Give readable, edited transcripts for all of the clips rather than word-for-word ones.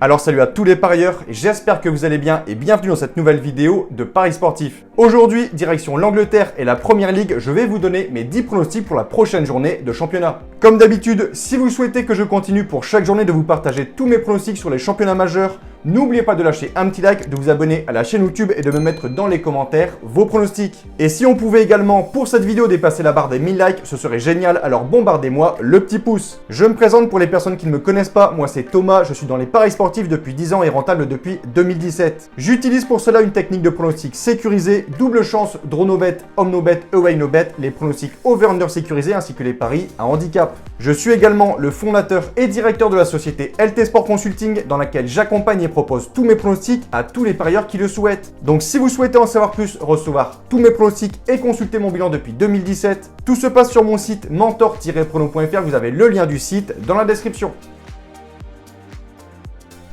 Alors salut à tous les parieurs, j'espère que vous allez bien et bienvenue dans cette nouvelle vidéo de Paris Sportif. Aujourd'hui, direction l'Angleterre et la Première Ligue, je vais vous donner mes 10 pronostics pour la prochaine journée de championnat. Comme d'habitude, si vous souhaitez que je continue pour chaque journée de vous partager tous mes pronostics sur les championnats majeurs, n'oubliez pas de lâcher un petit like, de vous abonner à la chaîne YouTube et de me mettre dans les commentaires vos pronostics. Et si on pouvait également pour cette vidéo dépasser la barre des 1000 likes, ce serait génial, alors bombardez-moi le petit pouce. Je me présente pour les personnes qui ne me connaissent pas, moi c'est Thomas, je suis dans les paris sportifs depuis 10 ans et rentable depuis 2017. J'utilise pour cela une technique de pronostic sécurisé, double chance, draw no bet, home no bet, away no bet, les pronostics over-under sécurisés ainsi que les paris à handicap. Je suis également le fondateur et directeur de la société LT Sport Consulting dans laquelle j'accompagne et propose tous mes pronostics à tous les parieurs qui le souhaitent. Donc si vous souhaitez en savoir plus, recevoir tous mes pronostics et consulter mon bilan depuis 2017, tout se passe sur mon site mentor-prono.fr, vous avez le lien du site dans la description.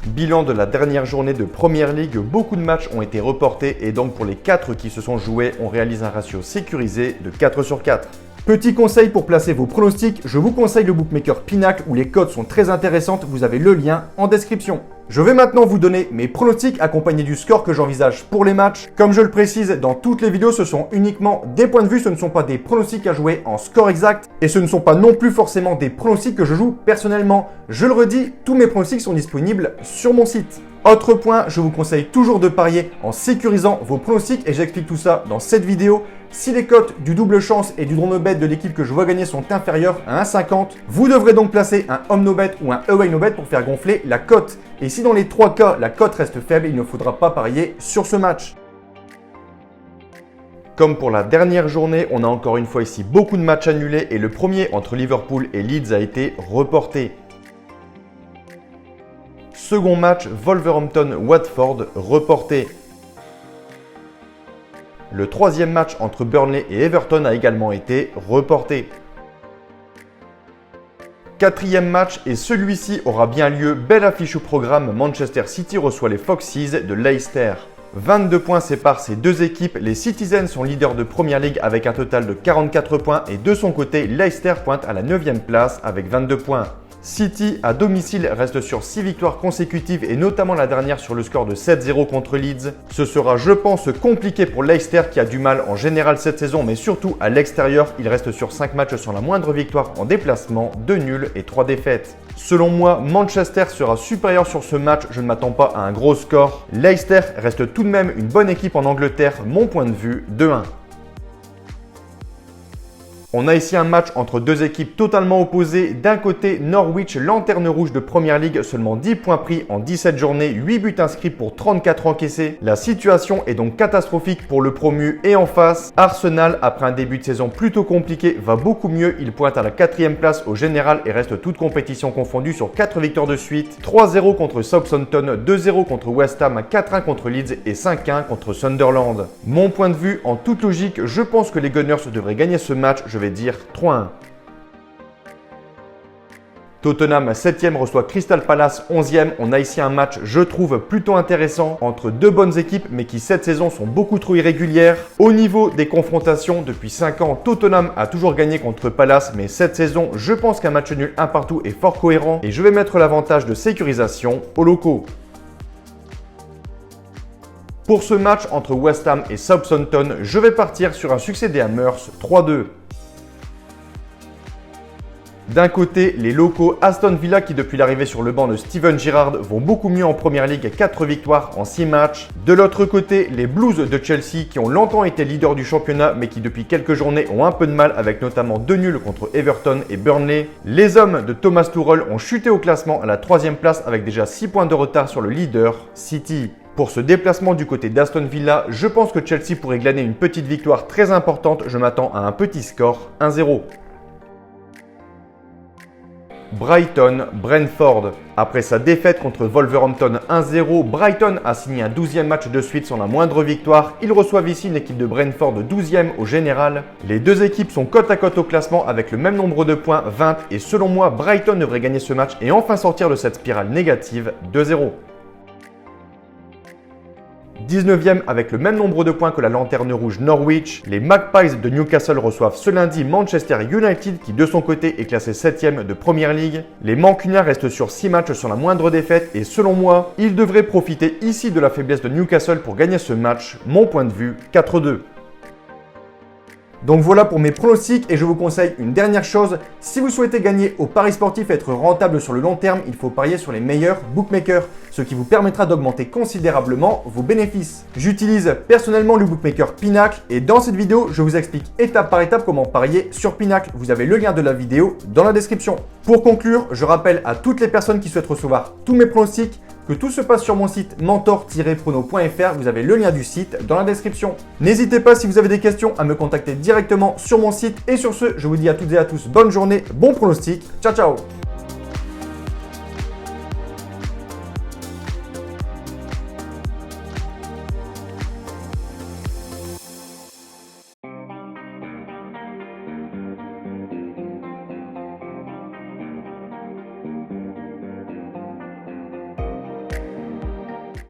Bilan de la dernière journée de Première Ligue, beaucoup de matchs ont été reportés et donc pour les 4 qui se sont joués, on réalise un ratio sécurisé de 4 sur 4. Petit conseil pour placer vos pronostics, je vous conseille le bookmaker Pinacle où les cotes sont très intéressantes, vous avez le lien en description. Je vais maintenant vous donner mes pronostics accompagnés du score que j'envisage pour les matchs. Comme je le précise dans toutes les vidéos, ce sont uniquement des points de vue, ce ne sont pas des pronostics à jouer en score exact et ce ne sont pas non plus forcément des pronostics que je joue personnellement. Je le redis, tous mes pronostics sont disponibles sur mon site. Autre point, je vous conseille toujours de parier en sécurisant vos pronostics et j'explique tout ça dans cette vidéo. Si les cotes du double chance et du draw no bet de l'équipe que je vois gagner sont inférieures à 1,50, vous devrez donc placer un home no bet ou un away no bet pour faire gonfler la cote. Et si dans les 3 cas, la cote reste faible, il ne faudra pas parier sur ce match. Comme pour la dernière journée, on a encore une fois ici beaucoup de matchs annulés et le premier entre Liverpool et Leeds a été reporté. Second match, Wolverhampton-Watford, reporté. Le troisième match entre Burnley et Everton a également été reporté. Quatrième match et celui-ci aura bien lieu, belle affiche au programme, Manchester City reçoit les Foxes de Leicester. 22 points séparent ces deux équipes, les Citizens sont leaders de Première Ligue avec un total de 44 points et de son côté, Leicester pointe à la 9e place avec 22 points. City à domicile reste sur 6 victoires consécutives et notamment la dernière sur le score de 7-0 contre Leeds. Ce sera je pense compliqué pour Leicester qui a du mal en général cette saison mais surtout à l'extérieur. Il reste sur 5 matchs sans la moindre victoire en déplacement, 2 nuls et 3 défaites. Selon moi, Manchester sera supérieur sur ce match, je ne m'attends pas à un gros score. Leicester reste tout de même une bonne équipe en Angleterre, mon point de vue 2-1. On a ici un match entre deux équipes totalement opposées. D'un côté, Norwich, lanterne rouge de Première Ligue, seulement 10 points pris en 17 journées, 8 buts inscrits pour 34 encaissés. La situation est donc catastrophique pour le promu et en face, Arsenal, après un début de saison plutôt compliqué, va beaucoup mieux. Il pointe à la 4e place au général et reste toute compétition confondue sur 4 victoires de suite. 3-0 contre Southampton, 2-0 contre West Ham, 4-1 contre Leeds et 5-1 contre Sunderland. Mon point de vue, en toute logique, je pense que les Gunners devraient gagner ce match. Je vais dire 3-1. Tottenham 7e reçoit Crystal Palace 11e. On a ici un match, je trouve, plutôt intéressant entre deux bonnes équipes mais qui cette saison sont beaucoup trop irrégulières. Au niveau des confrontations, depuis 5 ans, Tottenham a toujours gagné contre Palace mais cette saison, je pense qu'un match nul un partout est fort cohérent et je vais mettre l'avantage de sécurisation aux locaux. Pour ce match entre West Ham et Southampton, je vais partir sur un succès des Hammers 3-2. D'un côté, les locaux Aston Villa qui depuis l'arrivée sur le banc de Steven Gerrard vont beaucoup mieux en Première Ligue, 4 victoires en 6 matchs. De l'autre côté, les Blues de Chelsea qui ont longtemps été leaders du championnat mais qui depuis quelques journées ont un peu de mal avec notamment 2 nuls contre Everton et Burnley. Les hommes de Thomas Tuchel ont chuté au classement à la 3e place avec déjà 6 points de retard sur le leader City. Pour ce déplacement du côté d'Aston Villa, je pense que Chelsea pourrait glaner une petite victoire très importante. Je m'attends à un petit score 1-0. Brighton-Brentford. Après sa défaite contre Wolverhampton 1-0, Brighton a signé un 12e match de suite sans la moindre victoire. Ils reçoivent ici une équipe de Brentford 12e au général. Les deux équipes sont côte à côte au classement avec le même nombre de points, 20, et selon moi, Brighton devrait gagner ce match et enfin sortir de cette spirale négative 2-0. 19e avec le même nombre de points que la lanterne rouge Norwich. Les Magpies de Newcastle reçoivent ce lundi Manchester United qui de son côté est classé 7e de Premier League. Les Mancuniens restent sur 6 matchs sans la moindre défaite et selon moi, ils devraient profiter ici de la faiblesse de Newcastle pour gagner ce match. Mon point de vue, 4-2. Donc voilà pour mes pronostics et je vous conseille une dernière chose. Si vous souhaitez gagner au paris sportif et être rentable sur le long terme, il faut parier sur les meilleurs bookmakers, ce qui vous permettra d'augmenter considérablement vos bénéfices. J'utilise personnellement le bookmaker Pinacle et dans cette vidéo, je vous explique étape par étape comment parier sur Pinacle. Vous avez le lien de la vidéo dans la description. Pour conclure, je rappelle à toutes les personnes qui souhaitent recevoir tous mes pronostics que tout se passe sur mon site mentor-prono.fr, vous avez le lien du site dans la description. N'hésitez pas si vous avez des questions à me contacter directement sur mon site et sur ce, je vous dis à toutes et à tous bonne journée, bon pronostic, ciao ciao.